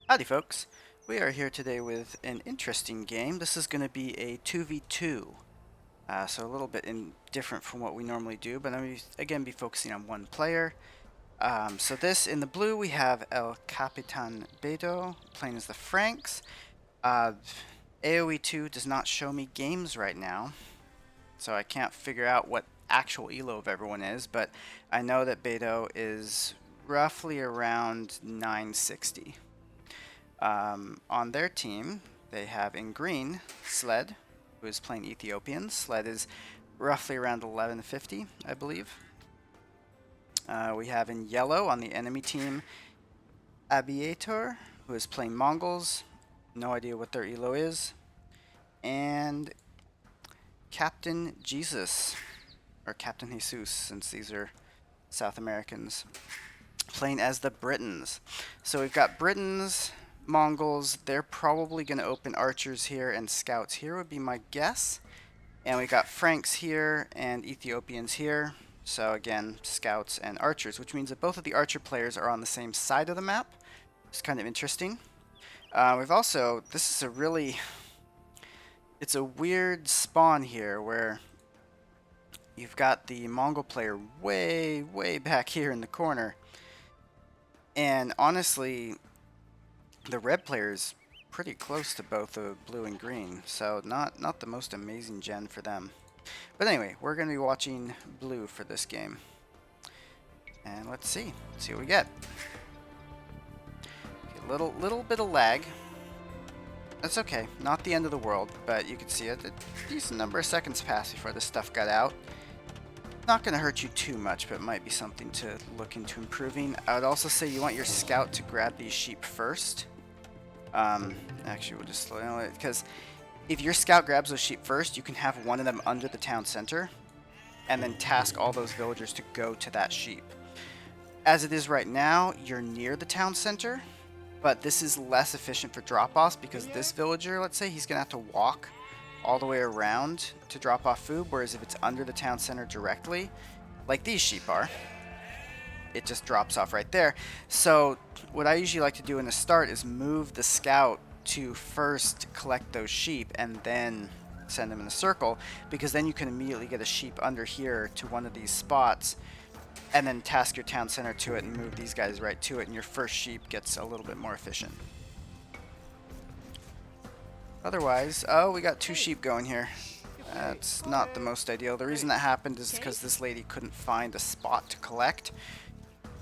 Howdy folks, we are here today with an interesting game. This is going to be a 2v2, so a little bit different from what we normally do, but I'm going to again be focusing on one player. So this, in the blue we have El Capitan Beto playing as the Franks. AoE2 does not show me games right now, so I can't figure out what actual ELO of everyone is, but I know that Beto is roughly around 960. On their team, they have in green Sled, who is playing Ethiopian. Sled is roughly around 1150, I believe. We have in yellow on the enemy team Abiator, who is playing Mongols. No idea what their ELO is. And Captain Jesus, or Captain Jesus, since these are South Americans, playing as the Britons. So we've got Britons, Mongols. They're probably going to open archers here and scouts here would be my guess. And we got Franks here and Ethiopians here. So again, scouts and archers, which means that both of the archer players are on the same side of the map. It's kind of interesting. We've also, this is a really, it's a weird spawn here where you've got the Mongol player way back here in the corner. And honestly, the red player is pretty close to both the blue and green, so not the most amazing gen for them. But anyway, we're going to be watching blue for this game. And let's see what we get. Okay, little bit of lag. That's okay, not the end of the world, but you can see a decent number of seconds passed before this stuff got out. Not going to hurt you too much, but it might be something to look into improving. I would also say you want your scout to grab these sheep first. Actually, we'll just slow down it, because if your scout grabs those sheep first, you can have one of them under the town center, and then task all those villagers to go to that sheep. As it is right now, you're near the town center, but this is less efficient for drop-offs, because this villager, let's say, he's going to have to walk all the way around to drop off food, whereas if it's under the town center directly, like these sheep are, it just drops off right there. So what I usually like to do in the start is move the scout to first collect those sheep and then send them in a circle, because then you can immediately get a sheep under here to one of these spots and then task your town center to it and move these guys right to it, and your first sheep gets a little bit more efficient. Otherwise, oh, we got two sheep going here. That's not the most ideal. The reason that happened is because this lady couldn't find a spot to collect.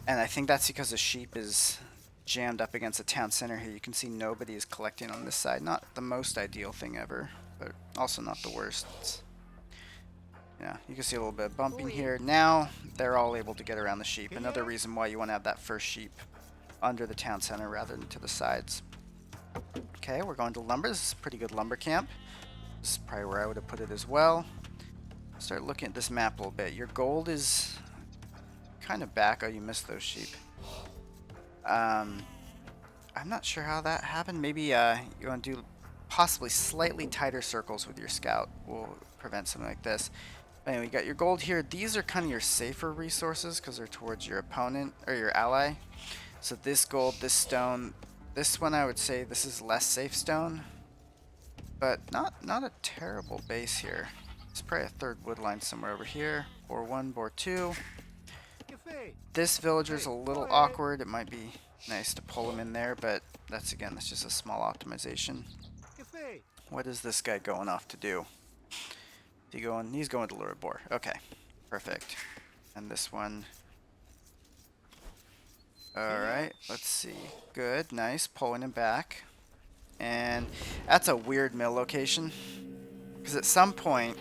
And I think that's because the sheep is jammed up against the town center here. You can see nobody is collecting on this side. Not the most ideal thing ever, but also not the worst. Yeah, you can see a little bit of bumping here. Now they're all able to get around the sheep. Another reason why you want to have that first sheep under the town center rather than to the sides. Okay, we're going to lumber. This is a pretty good lumber camp. This is probably where I would have put it as well. Start looking at this map a little bit. Your gold is kind of back. Oh, you missed those sheep. I'm not sure how that happened. Maybe you want to do possibly slightly tighter circles with your scout will prevent something like this. But anyway, you got your gold here. These are kind of your safer resources because they're towards your opponent or your ally. So this gold, this stone, this one I would say this is less safe stone, but not a terrible base here. There's probably a third wood line somewhere over here. Bore 1, bore 2. This villager's a little awkward. It might be nice to pull him in there, but that's just a small optimization. What is this guy going off to do? He's going to lure a boar. Okay, perfect. And this one. Alright, let's see. Good, nice, pulling him back. And that's a weird mill location, because at some point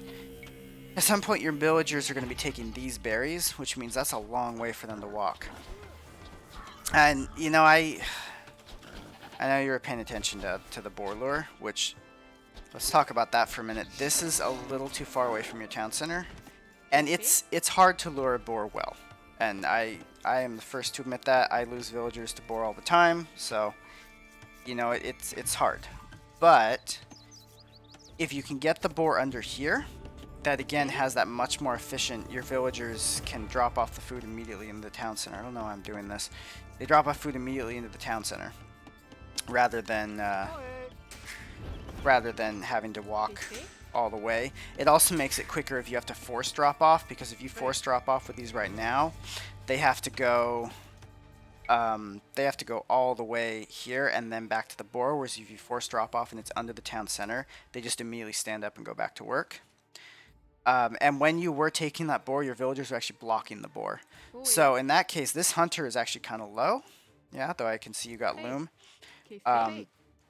your villagers are going to be taking these berries, which means that's a long way for them to walk. And you know, I know you were paying attention to the boar lure, which, let's talk about that for a minute. This is a little too far away from your town center, and it's hard to lure a boar well. And I am the first to admit that. I lose villagers to boar all the time, so you know it's hard. But if you can get the boar under here, that again has that much more efficient. Your villagers can drop off the food immediately in the town center. I don't know how I'm doing this. They drop off food immediately into the town center. rather than having to walk all the way. It also makes it quicker if you have to force drop off, because if you force drop off with these right now, they have to go all the way here and then back to the boar, whereas if you force drop off and it's under the town center, they just immediately stand up and go back to work. And when you were taking that boar, your villagers were actually blocking the boar. So in that case, this hunter is actually kind of low. Yeah, though I can see you got loom.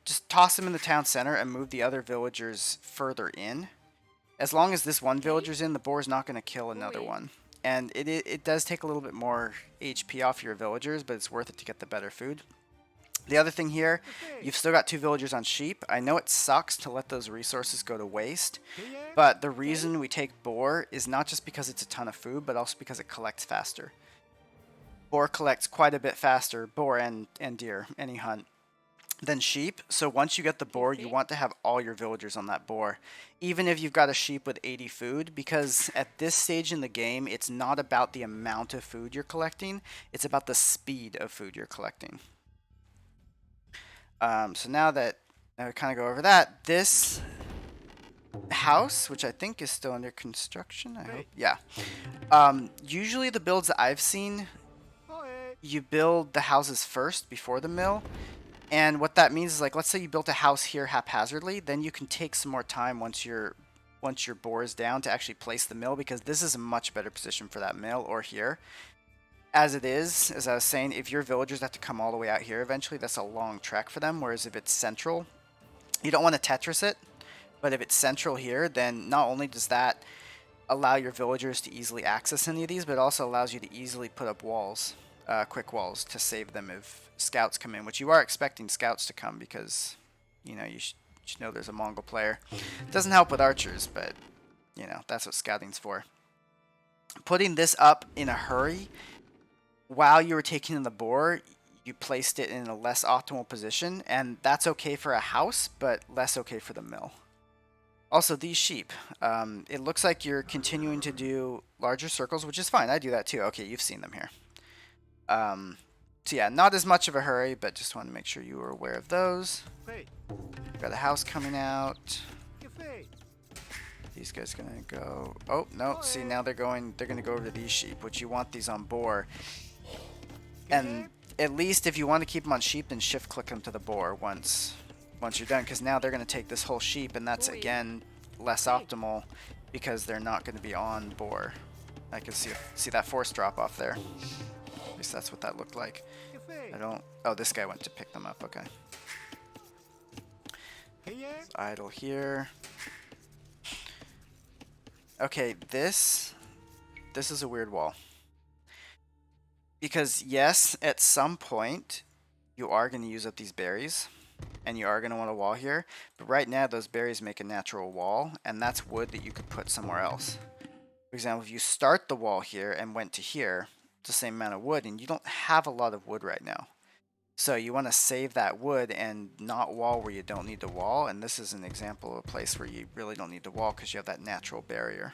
Just toss him in the town center and move the other villagers further in. As long as this one villager's in, the boar's not going to kill another one. And it does take a little bit more HP off your villagers, but it's worth it to get the better food. The other thing here, you've still got 2 villagers on sheep. I know it sucks to let those resources go to waste, but the reason we take boar is not just because it's a ton of food, but also because it collects faster. Boar collects quite a bit faster, boar and deer, any hunt, than sheep. So once you get the boar, you want to have all your villagers on that boar, even if you've got a sheep with 80 food, because at this stage in the game, it's not about the amount of food you're collecting, it's about the speed of food you're collecting. So now that we kind of go over that, this house, which I think is still under construction, I hope, yeah. Usually the builds that I've seen, you build the houses first before the mill. And what that means is, like, let's say you built a house here haphazardly, then you can take some more time once your boar is down to actually place the mill, because this is a much better position for that mill, or here. As it is, as I was saying, if your villagers have to come all the way out here eventually, that's a long trek for them, whereas if it's central, you don't want to Tetris it, but if it's central here, then not only does that allow your villagers to easily access any of these, but it also allows you to easily put up walls, quick walls, to save them if scouts come in, which you are expecting scouts to come, because, you know, you should know there's a Mongol player. It doesn't help with archers, but, you know, that's what scouting's for. Putting this up in a hurry, while you were taking in the boar, you placed it in a less optimal position, and that's okay for a house, but less okay for the mill. Also, these sheep, it looks like you're continuing to do larger circles, which is fine. I do that too. Okay, you've seen them here. So yeah, not as much of a hurry, but just want to make sure you were aware of those. Got a house coming out. These guys gonna go. Oh no! See, now they're gonna go over to these sheep, which you want these on boar. And at least if you want to keep them on sheep, then shift click them to the boar once you're done, because now they're going to take this whole sheep, and that's again less optimal because they're not going to be on boar. I can see that force drop off there. At least that's what that looked like. Oh, this guy went to pick them up. Okay. It's idle here. Okay, this is a weird wall. Because, yes, at some point, you are going to use up these berries, and you are going to want a wall here. But right now, those berries make a natural wall, and that's wood that you could put somewhere else. For example, if you start the wall here and went to here, it's the same amount of wood, and you don't have a lot of wood right now. So you want to save that wood and not wall where you don't need the wall, and this is an example of a place where you really don't need the wall because you have that natural barrier.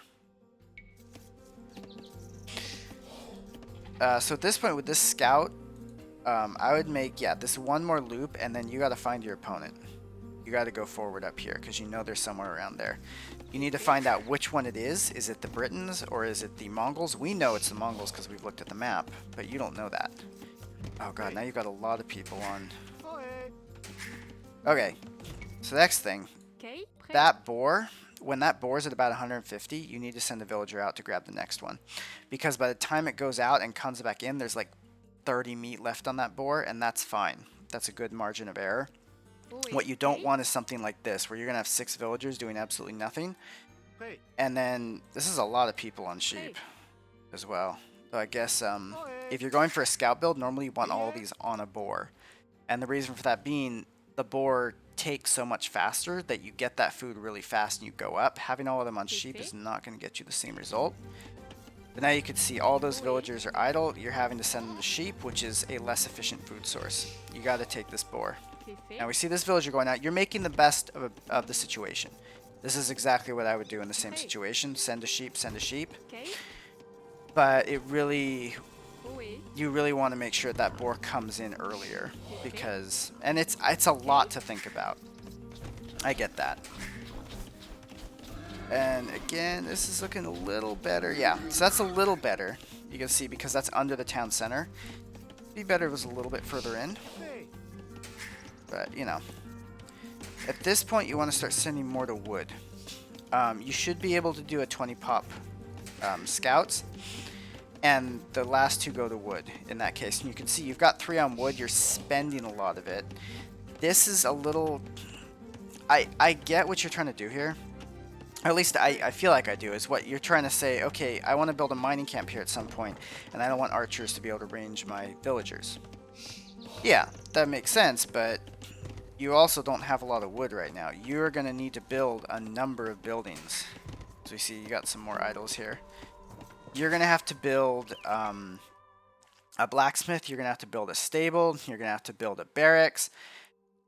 So at this point with this scout, I would make, this one more loop, and then you got to find your opponent. You got to go forward up here because you know they're somewhere around there. You need to find out which one it is. Is it the Britons or is it the Mongols? We know it's the Mongols because we've looked at the map, but you don't know that. Oh god, now you've got a lot of people on. Okay, so next thing, that boar. When that boar's at about 150, you need to send a villager out to grab the next one. Because by the time it goes out and comes back in, there's like 30 meat left on that boar, and that's fine. That's a good margin of error. What you don't want is something like this, where you're going to have 6 villagers doing absolutely nothing. And then, this is a lot of people on sheep as well. So I guess if you're going for a scout build, normally you want all of these on a boar. And the reason for that being, the boar takes so much faster that you get that food really fast and you go up. Having all of them on sheep is not going to get you the same result. But now you can see all those villagers are idle. You're having to send them to sheep, which is a less efficient food source. You got to take this boar. Now we see this villager going out. You're making the best of the situation. This is exactly what I would do in the same situation. Send a sheep, send a sheep. But it really you really want to make sure that boar comes in earlier, because, and it's a lot to think about. I get that. And again, this is looking a little better. Yeah, so that's a little better. You can see because that's under the town center. It'd be better if it was a little bit further in. But, you know. At this point, you want to start sending more to wood. You should be able to do a 20 pop scouts. And the last 2 go to wood in that case. And you can see you've got 3 on wood. You're spending a lot of it. This is a little... I get what you're trying to do here. Or at least I feel like I do, is what you're trying to say, okay, I want to build a mining camp here at some point, and I don't want archers to be able to range my villagers. Yeah, that makes sense, but you also don't have a lot of wood right now. You're going to need to build a number of buildings. So you see you got some more idols here. You're going to have to build a blacksmith, you're going to have to build a stable, you're going to have to build a barracks,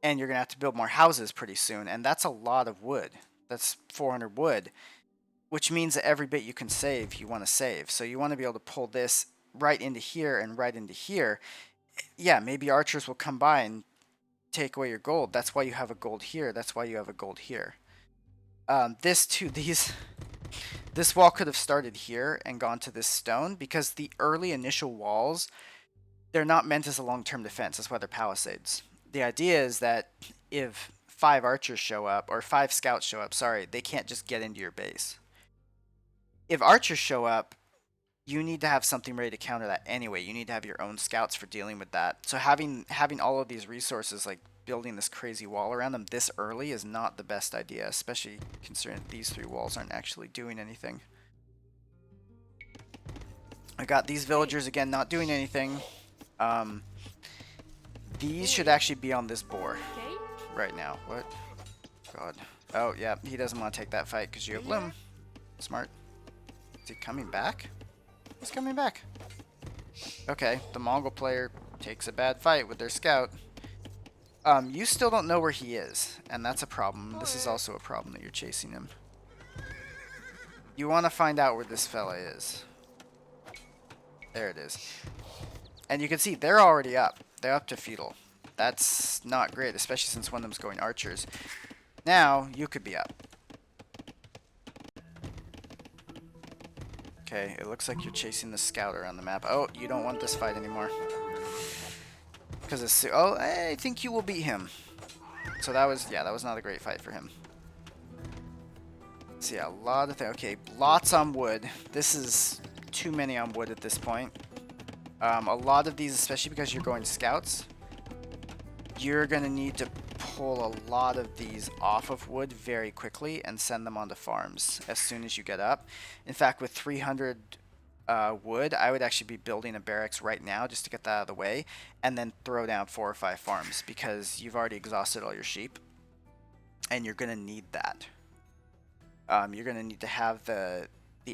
and you're going to have to build more houses pretty soon, and that's a lot of wood. That's 400 wood, which means that every bit you can save, you want to save. So you want to be able to pull this right into here and right into here. Yeah, maybe archers will come by and take away your gold. That's why you have a gold here. That's why you have a gold here. This wall could have started here and gone to this stone, because the early initial walls, they're not meant as a long-term defense. That's why they're palisades. The idea is that if 5 archers show up, or 5 scouts show up, sorry, they can't just get into your base. If archers show up, you need to have something ready to counter that anyway. You need to have your own scouts for dealing with that. So having all of these resources, like building this crazy wall around them this early, is not the best idea, especially considering these 3 walls aren't actually doing anything. I got these villagers again not doing anything. These should actually be on this boar right now. What? God. Oh, yeah. He doesn't want to take that fight because you have Bloom. Smart. Is he coming back? He's coming back. Okay. The Mongol player takes a bad fight with their scout. You still don't know where he is, and that's a problem. This is also a problem that you're chasing him. You want to find out where this fella is. There it is. And you can see they're already up. They're up to feudal. That's not great, especially since one of them's going archers. Now, you could be up. Okay, it looks like you're chasing the scout around the map. Oh, you don't want this fight anymore. Because it's... Oh, I think you will beat him. So that was... Yeah, that was not a great fight for him. So yeah, a lot of things. Okay, lots on wood. This is too many on wood at this point. A lot of these, especially because you're going scouts, you're going to need to pull a lot of these off of wood very quickly and send them onto farms as soon as you get up. In fact, with 300 wood, I would actually be building a barracks right now just to get that out of the way, and then throw down 4 or 5 farms, because you've already exhausted all your sheep, and you're going to need that. You're going to need to have the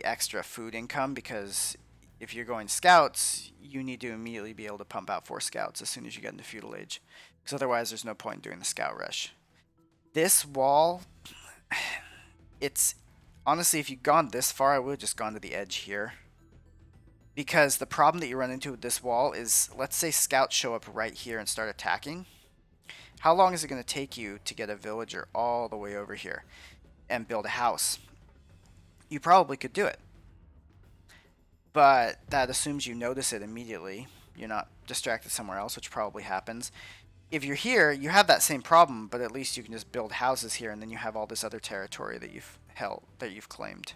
extra food income, because if you're going scouts, you need to immediately be able to pump out 4 scouts as soon as you get into feudal age, because otherwise there's no point in doing the scout rush. This wall, it's honestly, if you'd gone this far, I would have just gone to the edge here, because the problem that you run into with this wall is, let's say scouts show up right here and start attacking. How long is it going to take you to get a villager all the way over here and build a house? You probably could do it, but that assumes you notice it immediately. You're not distracted somewhere else, which probably happens. If you're here, you have that same problem, but at least you can just build houses here, and then you have all this other territory that you've held, that you've claimed.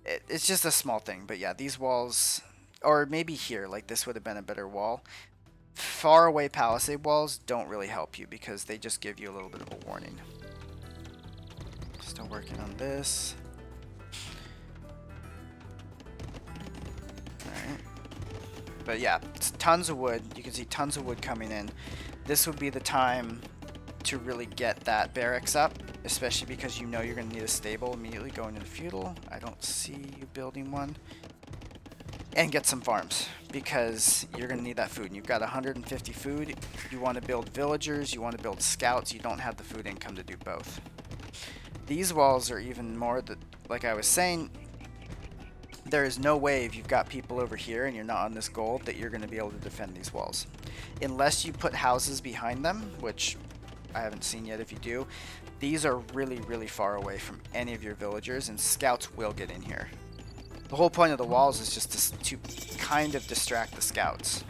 It's just a small thing, but yeah, these walls, or maybe here, like this would have been a better wall. Far away palisade walls don't really help you, because they just give you a little bit of a warning. Still working on this. Alright. But yeah, it's tons of wood. You can see tons of wood coming in. This would be the time to really get that barracks up, especially because you know you're going to need a stable immediately going into feudal. I don't see you building one. And get some farms, because you're going to need that food. And you've got 150 food. You want to build villagers, you want to build scouts. You don't have the food income to do both. These walls are even more, like I was saying, there is no way if you've got people over here and you're not on this gold that you're going to be able to defend these walls. Unless you put houses behind them, which I haven't seen yet if you do. These are really, really far away from any of your villagers, and scouts will get in here. The whole point of the walls is just to kind of distract the scouts.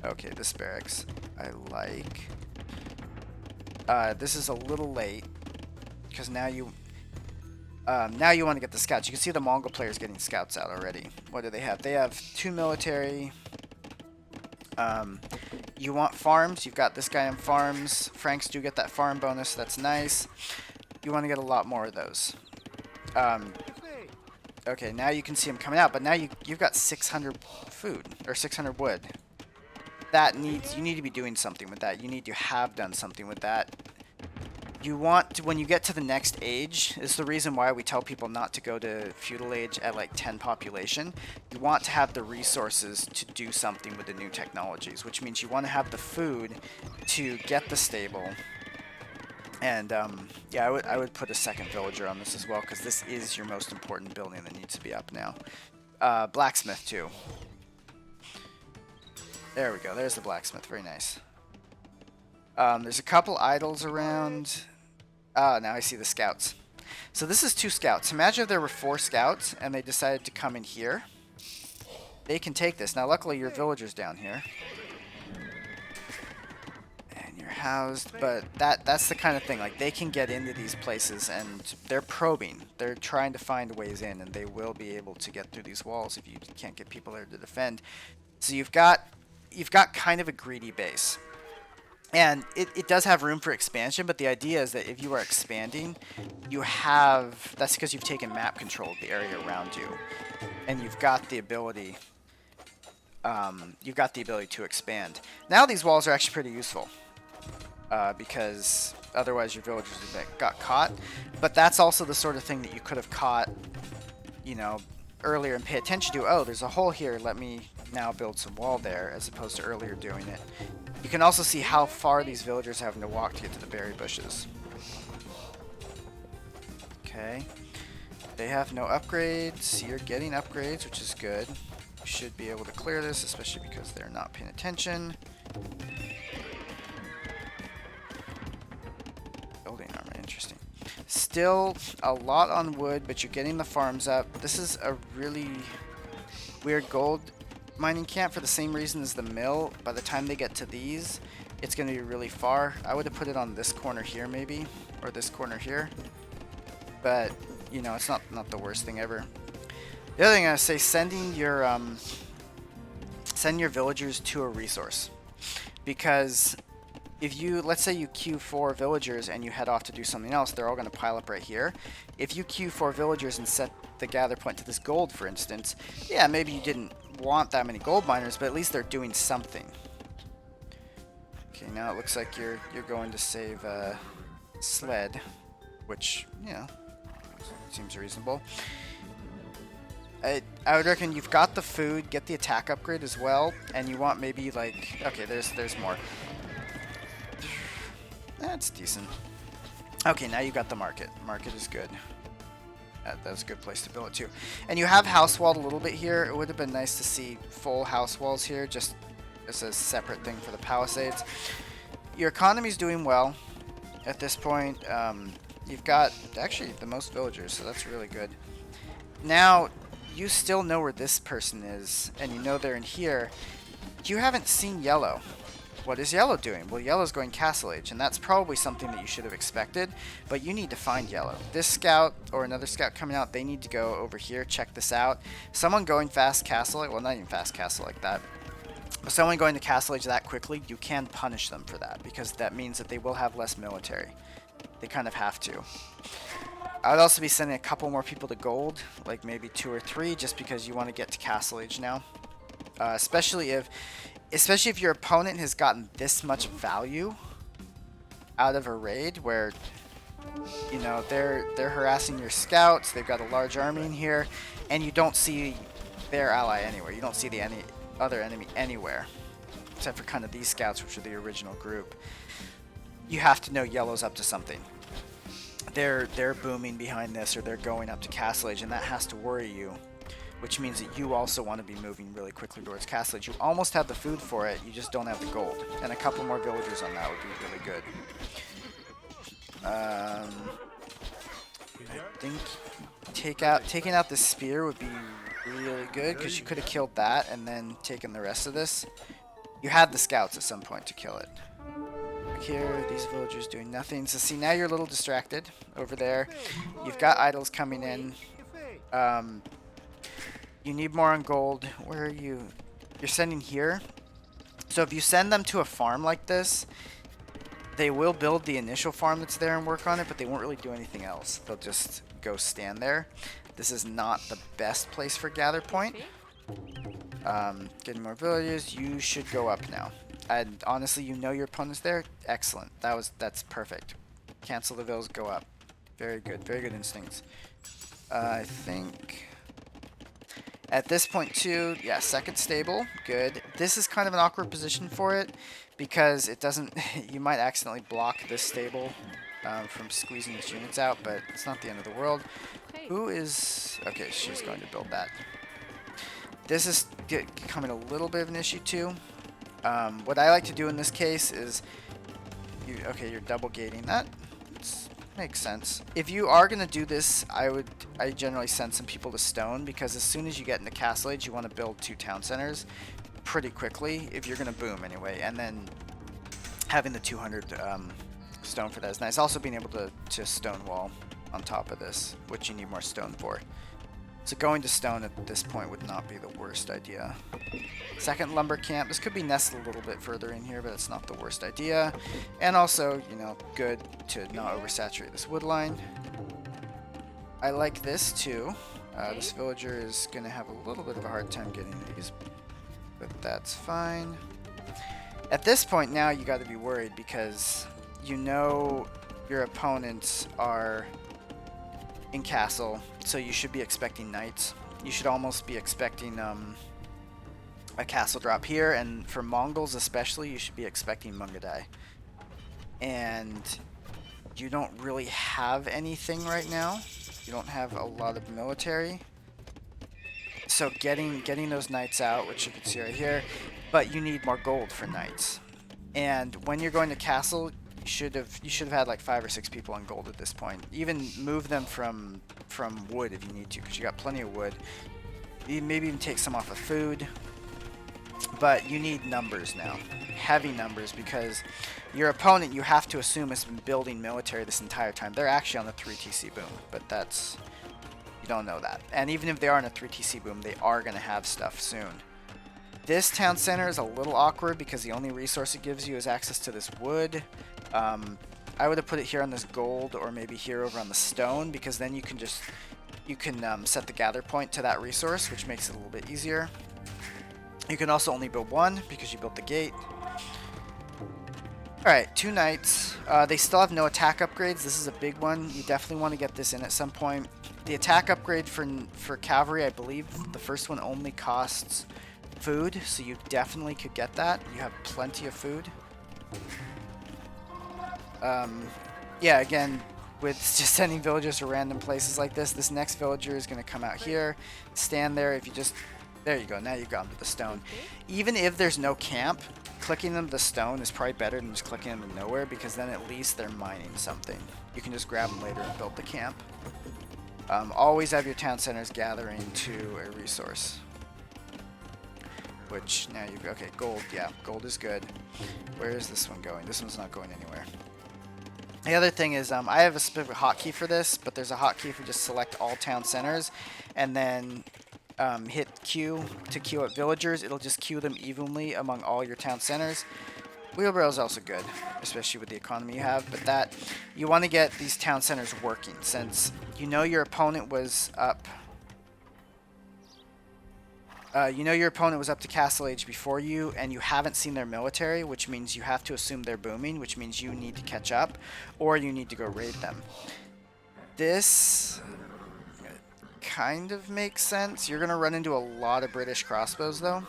Okay, this barracks I like. This is a little late because now you want to get the scouts. You can see the Mongol players getting scouts out already. What do they have? They have 2 military. You want farms. You've got this guy on farms. Franks do get that farm bonus. That's nice. You want to get a lot more of those. Okay, now you can see them coming out, but now you've got 600 food or 600 wood. You need to be doing something with that. You need to have done something with that. You want to, when you get to the next age, is the reason why we tell people not to go to feudal age at like 10 population. You want to have the resources to do something with the new technologies, which means you want to have the food to get the stable. And yeah, I would put a second villager on this as well, because this is your most important building that needs to be up now. Blacksmith too. There we go. There's the blacksmith. Very nice. There's a couple idols around. Now I see the scouts. So this is 2 scouts. Imagine if there were 4 scouts and they decided to come in here. They can take this. Now luckily your villager's down here. And you're housed. But that's the kind of thing. Like, they can get into these places and they're probing. They're trying to find ways in, and they will be able to get through these walls if you can't get people there to defend. So you've got kind of a greedy base. And it does have room for expansion, but the idea is that if you are expanding, that's because you've taken map control of the area around you. And you've got the ability to expand. Now these walls are actually pretty useful. Because otherwise your villagers got caught. But that's also the sort of thing that you could have caught, you know, earlier and pay attention to. Oh, there's a hole here, let me now build some wall there, as opposed to earlier doing it. You can also see how far these villagers are having to walk to get to the berry bushes. Okay. They have no upgrades. You're getting upgrades, which is good. You should be able to clear this, especially because they're not paying attention. Building armor, interesting. Still a lot on wood, but you're getting the farms up. This is a really weird gold mining camp for the same reason as the mill. By the time they get to these, it's going to be really far. I would have put it on this corner here maybe, or this corner here. But, you know, it's not the worst thing ever. The other thing I would say, send your villagers to a resource. Because if you, let's say you queue 4 villagers and you head off to do something else, they're all going to pile up right here. If you queue 4 villagers and set the gather point to this gold, for instance, yeah, maybe you didn't want that many gold miners, but at least they're doing something. Okay, now it looks like you're going to save sled, which, you know, seems reasonable. I would reckon you've got the food, get the attack upgrade as well, and you want maybe like, okay, there's more. That's decent. Okay, now you got the market. Market is good. That's a good place to build it too. And you have house walled a little bit here. It would have been nice to see full house walls here, just as a separate thing for the palisades. Your economy's doing well at this point. You've got actually the most villagers, so that's really good. Now, you still know where this person is, and you know they're in here. You haven't seen Yellow. What is Yellow doing? Well, Yellow's going Castle Age, and that's probably something that you should have expected, but you need to find Yellow. This scout, or another scout coming out, they need to go over here, check this out. Someone going fast Castle Age, well, not even fast Castle like that, but someone going to Castle Age that quickly, you can punish them for that, because that means that they will have less military. They kind of have to. I would also be sending a couple more people to gold, like maybe 2 or 3, just because you want to get to Castle Age now. Especially if your opponent has gotten this much value out of a raid, where, you know, they're harassing your scouts, they've got a large army in here, and you don't see their ally anywhere. You don't see the other enemy anywhere, except for kind of these scouts, which are the original group. You have to know Yellow's up to something. They're booming behind this, or they're going up to Castle Age, and that has to worry you. which means that you also want to be moving really quickly towards Castle Age. You almost have the food for it, you just don't have the gold. And a couple more villagers on that would be really good. I think taking out the spear would be really good, because you could have killed that and then taken the rest of this. You had the scouts at some point to kill it. Here, these villagers doing nothing. So see, now you're a little distracted over there. You've got idols coming in. You need more on gold. Where are you? You're sending here. So if you send them to a farm like this, they will build the initial farm that's there and work on it, but they won't really do anything else. They'll just go stand there. This is not the best place for gather point. Getting more villages. You should go up now. And honestly, you know your opponent's there. Excellent. That's perfect. Cancel the vills. Go up. Very good. Very good instincts. I think at this point too, yeah, second stable. Good. This is kind of an awkward position for it because it doesn't. You might accidentally block this stable from squeezing its units out, but it's not the end of the world. Who is... Okay, she's going to build that. This is becoming a little bit of an issue too. What I like to do in this case is... you're double gating that. Makes sense. If you are going to do this, I generally send some people to stone, because as soon as you get into Castle Age, you want to build 2 town centers pretty quickly, if you're going to boom anyway, and then having the 200 stone for that is nice. Also being able to stone wall on top of this, which you need more stone for. So going to stone at this point would not be the worst idea. Second lumber camp. This could be nested a little bit further in here, but it's not the worst idea. And also, you know, good to not oversaturate this wood line. I like this too. This villager is going to have a little bit of a hard time getting these, but that's fine. At this point now, you got to be worried because you know your opponents are in castle, so you should be expecting knights. You should almost be expecting a castle drop here, and for Mongols especially, you should be expecting Mungadai. And you don't really have anything right now. You don't have a lot of military. So getting those knights out, which you can see right here, but you need more gold for knights. And when you're going to castle, you should have had like 5 or 6 people on gold at this point. Even move them from wood if you need to, because you got plenty of wood. You maybe even take some off of food. But you need numbers now, heavy numbers, because your opponent, you have to assume, has been building military this entire time. They're actually on the 3 TC boom, but that's, you don't know that. And even if they are on a 3 TC boom, they are going to have stuff soon. This town center is a little awkward because the only resource it gives you is access to this wood. I would have put it here on this gold, or maybe here over on the stone, because then you can just set the gather point to that resource, which makes it a little bit easier. You can also only build 1 because you built the gate. Alright, 2 knights. They still have no attack upgrades. This is a big one. You definitely want to get this in at some point. The attack upgrade for cavalry, I believe the first one only costs food, so you definitely could get that. You have plenty of food. Yeah, again, with just sending villagers to random places like this, this next villager is going to come out here, stand there. If you just... There you go, now you've gotten to the stone. Even if there's no camp, clicking them to the stone is probably better than just clicking them to nowhere, because then at least they're mining something. You can just grab them later and build the camp. Always have your town centers gathering to a resource. Which, now you've... Okay, gold, yeah, gold is good. Where is this one going? This one's not going anywhere. The other thing is, I have a specific hotkey for this, but there's a hotkey for just select all town centers, and then hit Q to queue up villagers. It'll just queue them evenly among all your town centers. Wheelbarrow is also good, especially with the economy you have, but that, you want to get these town centers working, since you know your opponent was up. You know your opponent was up to Castle Age before you, and you haven't seen their military, which means you have to assume they're booming, which means you need to catch up, or you need to go raid them. This kind of makes sense. You're going to run into a lot of British crossbows, though.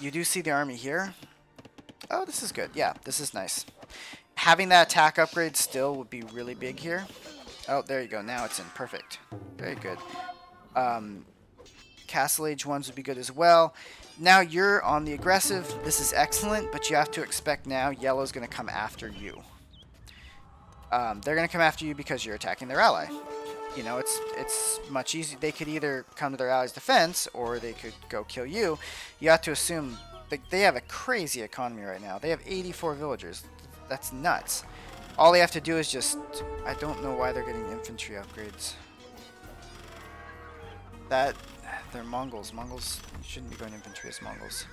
You do see the army here. Oh, this is good. Yeah, this is nice. Having that attack upgrade still would be really big here. Oh, there you go. Now it's in. Perfect. Very good. Castle Age ones would be good as well. Now you're on the aggressive. This is excellent, but you have to expect now yellow's going to come after you. They're going to come after you because you're attacking their ally. You know, it's much easier. They could either come to their ally's defense or they could go kill you. You have to assume they have a crazy economy right now. They have 84 villagers. That's nuts. All they have to do is just... I don't know why they're getting infantry upgrades. They're Mongols. Mongols shouldn't be going infantry as Mongols.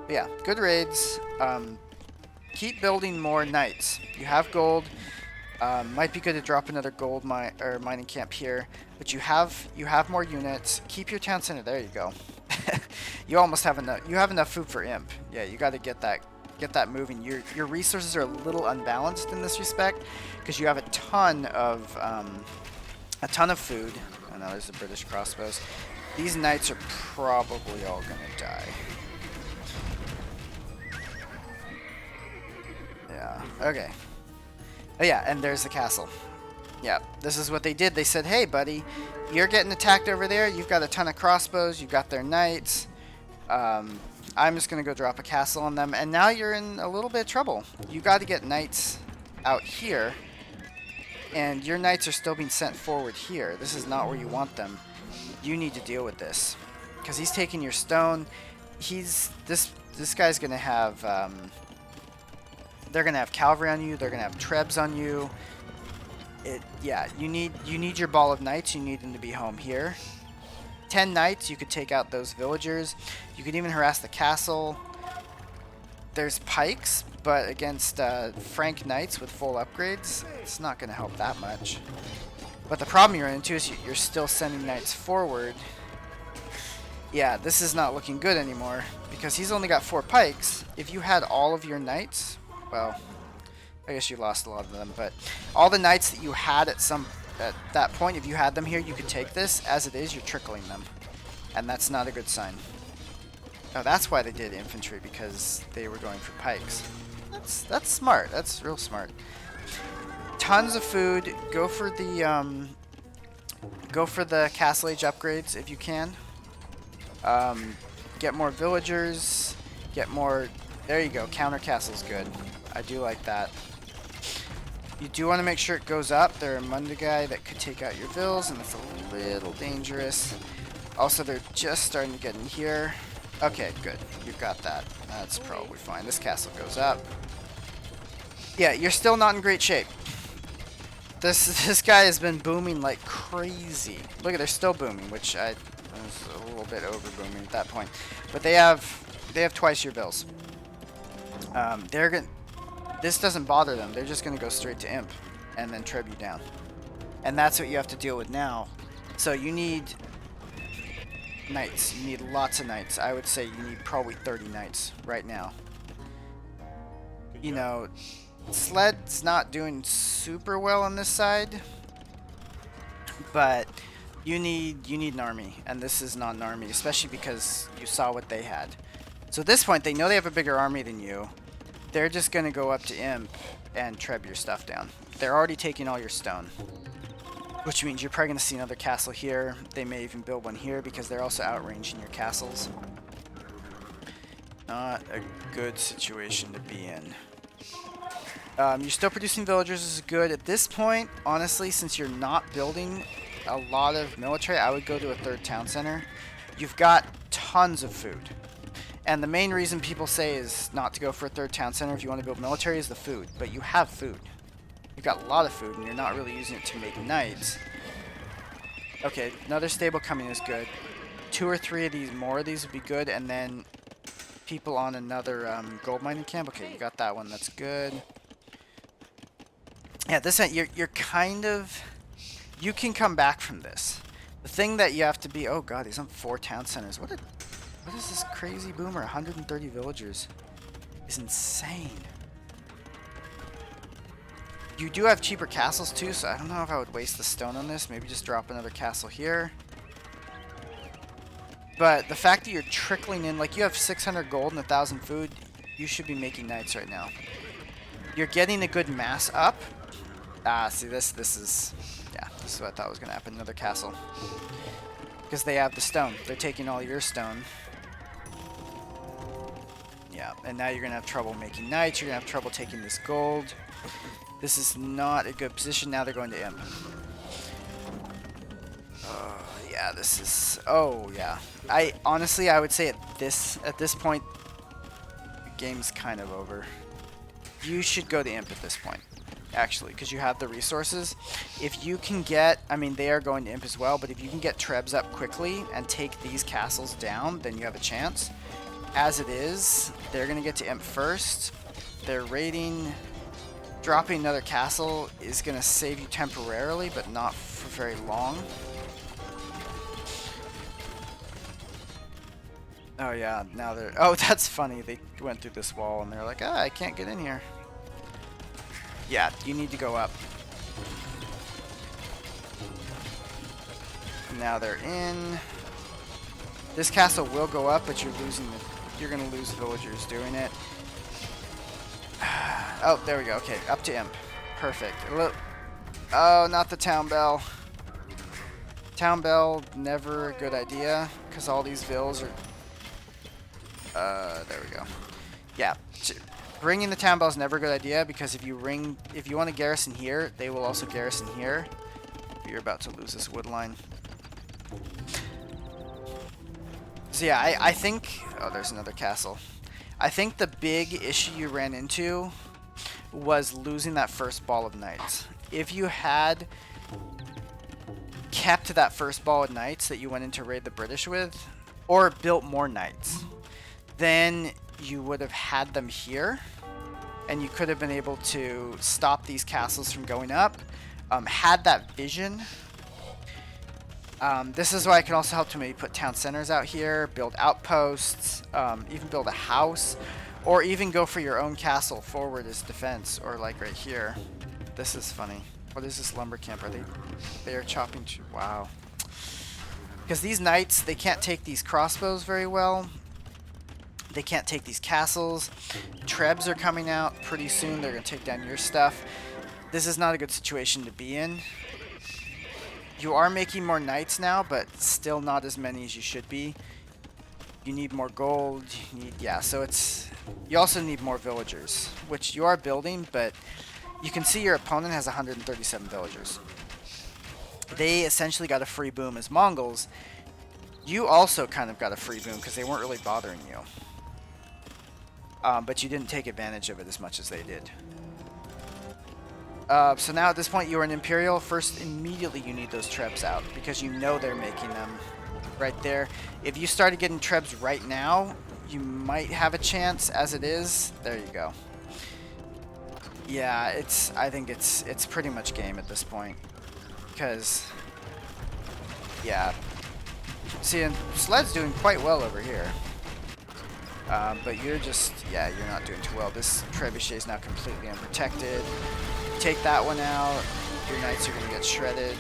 But yeah, good raids. Keep building more knights. You have gold. Might be good to drop another gold mining camp here, but you have more units. Keep your town center. There you go. You almost have enough. You have enough food for imp. Yeah, you got to get that moving. Your resources are a little unbalanced in this respect because you have a ton of food. Oh no, there's the British crossbows. These knights are probably all gonna die. Yeah. Okay. Oh yeah, and there's the castle. Yeah, this is what they did. They said, hey buddy, you're getting attacked over there. You've got a ton of crossbows. You've got their knights. I'm just going to go drop a castle on them. And now you're in a little bit of trouble. You got to get knights out here. And your knights are still being sent forward here. This is not where you want them. You need to deal with this. Because he's taking your stone. This guy's going to have... they're going to have cavalry on you. They're going to have trebs on you. Yeah, you need your ball of knights. You need them to be home here. 10 knights, you could take out those villagers. You could even harass the castle. There's pikes, but against Frank knights with full upgrades, it's not going to help that much. But the problem you're into is you're still sending knights forward. Yeah, this is not looking good anymore because he's only got 4 pikes. If you had all of your knights, well, I guess you lost a lot of them, but all the knights that you had at that point, if you had them here, you could take this. As it is, you're trickling them, and that's not a good sign. Oh, that's why they did infantry, because they were going for pikes. That's smart. That's real smart. Tons of food. Go for the Castle Age upgrades if you can. Get more villagers. Get more. There you go. Counter castle's good. I do like that. You do want to make sure it goes up. They're a Mundagai that could take out your vills, and it's a little dangerous. Also, they're just starting to get in here. Okay, good. You've got that. That's probably fine. This castle goes up. Yeah, you're still not in great shape. This guy has been booming like crazy. Look at, they're still booming, which I was a little bit over booming at that point. But they have twice your vills. This doesn't bother them. They're just going to go straight to imp and then treb you down. And that's what you have to deal with now. So you need knights. You need lots of knights. I would say you need probably 30 knights right now. You know, Sled's not doing super well on this side, but you need an army, and this is not an army, especially because you saw what they had. So at this point, they know they have a bigger army than you. They're just going to go up to imp and treb your stuff down. They're already taking all your stone, which means you're probably going to see another castle here. They may even build one here because they're also outranging your castles. Not a good situation to be in. You're still producing villagers, this is good. At this point, honestly, since you're not building a lot of military, I would go to a 3rd town center. You've got tons of food. And the main reason people say is not to go for a 3rd town center if you want to build military is the food. But you have food. You've got a lot of food, and you're not really using it to make knights. Okay, another stable coming is good. 2 or 3 of these, more of these would be good, and then people on another gold mining camp. Okay, you got that one. That's good. Yeah, this you're kind of... You can come back from this. The thing that you have to be... Oh god, he's on 4 town centers. What is this crazy boomer? 130 villagers. It's insane. You do have cheaper castles too, so I don't know if I would waste the stone on this. Maybe just drop another castle here. But the fact that you're trickling in, like you have 600 gold and 1,000 food, you should be making knights right now. You're getting a good mass up. Ah, see this is... Yeah, this is what I thought was going to happen. Another castle. because they have the stone. They're taking all your stone. Yeah, and now you're gonna have trouble making knights. You're gonna have trouble taking this gold. This is not a good position. Now they're going to imp. Yeah, this is. Oh yeah. Honestly, I would say at this point, the game's kind of over. You should go to imp at this point, actually, because you have the resources. If you can get, I mean, they are going to imp as well, but if you can get Trebs up quickly and take these castles down, then you have a chance. As it is, they're going to get to imp first. They're raiding. Dropping another castle is going to save you temporarily, but not for very long. Oh yeah, now they're... Oh, that's funny. They went through this wall and they're like, I can't get in here. Yeah, you need to go up. Now they're in. This castle will go up, but you're losing the... You're going to lose villagers doing it. Oh, there we go. Okay, up to imp. Perfect. Oh, not the town bell. Town bell, never a good idea, because all these vills are... there we go. Yeah, ringing the town bell is never a good idea, because if you want to garrison here, they will also garrison here. You're about to lose this wood line. So yeah, I think... Oh, there's another castle. I think the big issue you ran into was losing that first ball of knights. If you had kept that first ball of knights that you went in to raid the British with, or built more knights, then you would have had them here, and you could have been able to stop these castles from going up. Had that vision. This is why it can also help to maybe put town centers out here, build outposts, even build a house, or even go for your own castle forward as defense, or like right here. This is funny. What is this lumber camp? They are chopping... Wow. Because these knights, they can't take these crossbows very well. They can't take these castles. Trebs are coming out pretty soon. They're going to take down your stuff. This is not a good situation to be in. You are making more knights now, but still not as many as you should be. You need more gold. Yeah, so it's... You also need more villagers, which you are building, but you can see your opponent has 137 villagers. They essentially got a free boom as Mongols. You also kind of got a free boom because they weren't really bothering you. But you didn't take advantage of it as much as they did. So now at this point you are an Imperial. First, immediately you need those Trebs out because you know they're making them right there. If you started getting Trebs right now, you might have a chance. As it is, there you go. Yeah, I think it's pretty much game at this point because yeah. See, and Sled's doing quite well over here. But you're just, yeah, you're not doing too well. This trebuchet is now completely unprotected. Take that one out, your knights are going to get shredded.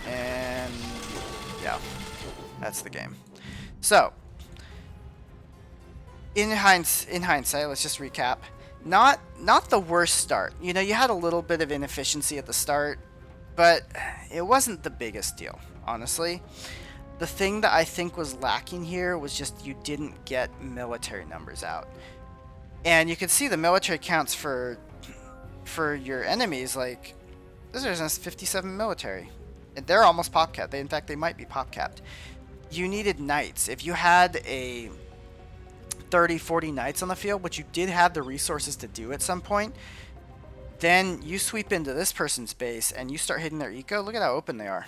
And yeah, that's the game. So, in hindsight, let's just recap. Not the worst start. You know, you had a little bit of inefficiency at the start, but it wasn't the biggest deal, honestly. The thing that I think was lacking here was just you didn't get military numbers out. And you can see the military counts for your enemies, like, this is 57 military. And they're almost pop capped. In fact, they might be pop capped. You needed knights. If you had a 30, 40 knights on the field, which you did have the resources to do at some point, then you sweep into this person's base and you start hitting their eco. Look at how open they are.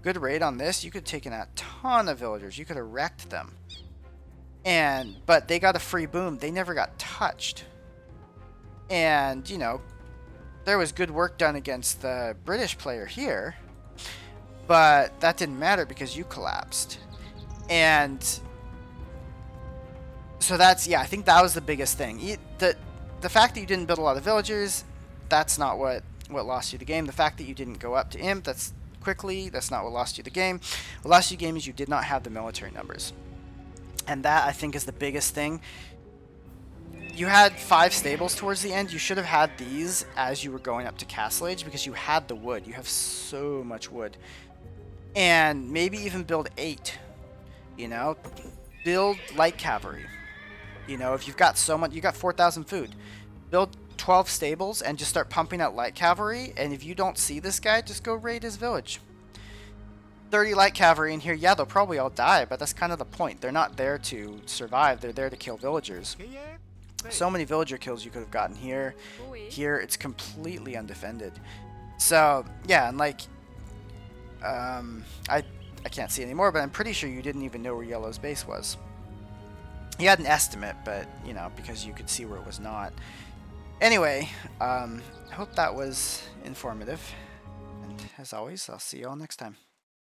Good raid on this. You could have taken a ton of villagers. You could have wrecked them. But they got a free boom. They never got touched. And, you know, there was good work done against the British player here, but that didn't matter because you collapsed. And so that's, yeah, I think that was the biggest thing. The fact that you didn't build a lot of villagers, that's not what lost you the game. The fact that you didn't go up to imp, that's not what lost you the game. What lost you the game is you did not have the military numbers. And that, I think, is the biggest thing. you had 5 stables towards the end. You should have had these as you were going up to Castle Age because you had the wood. You have so much wood. And maybe even build 8, you know? Build light cavalry. You know, if you've got so much, you got 4,000 food. Build 12 stables and just start pumping out light cavalry. And if you don't see this guy, just go raid his village. 30 light cavalry in here, yeah, they'll probably all die, but that's kind of the point. They're not there to survive, they're there to kill villagers. So many villager kills you could have gotten here. Here, it's completely undefended. So, yeah, and like, I can't see anymore, but I'm pretty sure you didn't even know where Yellow's base was. You had an estimate, but, you know, because you could see where it was not. Anyway, I hope that was informative. And as always, I'll see you all next time.